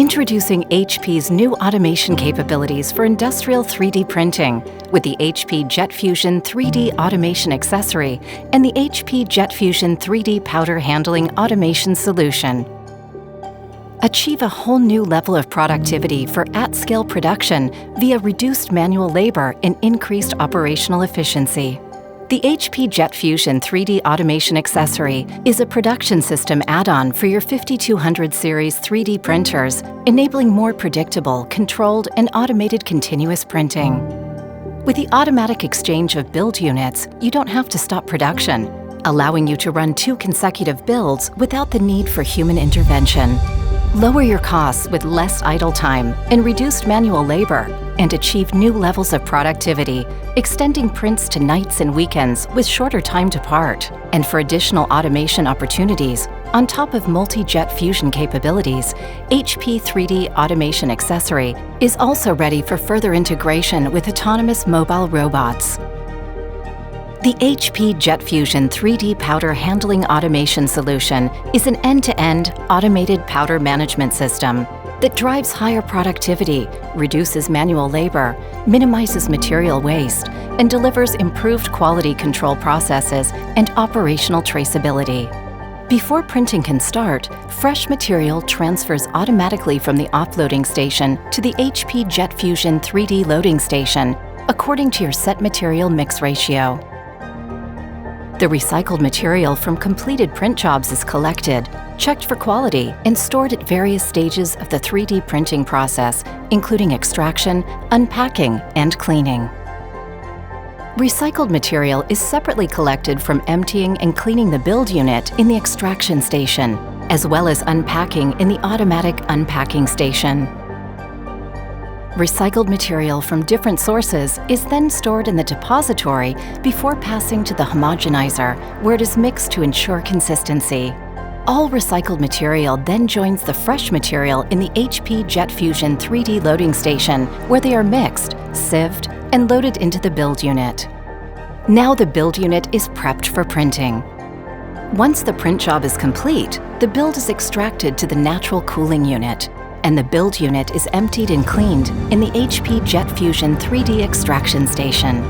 Introducing HP's new automation capabilities for industrial 3D printing with the HP Jet Fusion 3D Automation Accessory and the HP Jet Fusion 3D Powder Handling Automation Solution. Achieve a whole new level of productivity for at-scale production via reduced manual labor and increased operational efficiency. The HP Jet Fusion 3D Automation Accessory is a production system add-on for your 5200 series 3D printers, enabling more predictable, controlled, and automated continuous printing. With the automatic exchange of build units, you don't have to stop production, allowing you to run 2 consecutive builds without the need for human intervention. Lower your costs with less idle time and reduced manual labor, and achieve new levels of productivity, extending prints to nights and weekends with shorter time to part. And for additional automation opportunities, on top of multi-jet fusion capabilities, HP 3D Automation Accessory is also ready for further integration with autonomous mobile robots. The HP Jet Fusion 3D Powder Handling Automation Solution is an end-to-end automated powder management system that drives higher productivity, reduces manual labor, minimizes material waste, and delivers improved quality control processes and operational traceability. Before printing can start, fresh material transfers automatically from the offloading station to the HP Jet Fusion 3D loading station according to your set material mix ratio. The recycled material from completed print jobs is collected, checked for quality, and stored at various stages of the 3D printing process, including extraction, unpacking, and cleaning. Recycled material is separately collected from emptying and cleaning the build unit in the extraction station, as well as unpacking in the automatic unpacking station. Recycled material from different sources is then stored in the depository before passing to the homogenizer, where it is mixed to ensure consistency. All recycled material then joins the fresh material in the HP Jet Fusion 3D loading station, where they are mixed, sieved, and loaded into the build unit. Now the build unit is prepped for printing. Once the print job is complete, the build is extracted to the natural cooling unit, and the build unit is emptied and cleaned in the HP Jet Fusion 3D extraction station.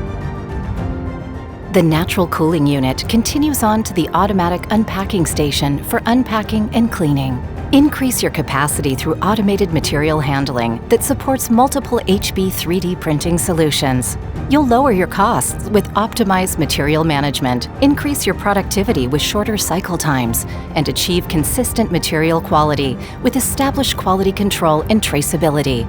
The natural cooling unit continues on to the automatic unpacking station for unpacking and cleaning. Increase your capacity through automated material handling that supports multiple HP 3D printing solutions. You'll lower your costs with optimized material management, increase your productivity with shorter cycle times, and achieve consistent material quality with established quality control and traceability.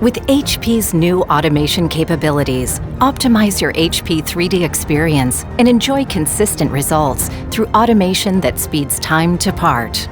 With HP's new automation capabilities, optimize your HP 3D experience and enjoy consistent results through automation that speeds time to part.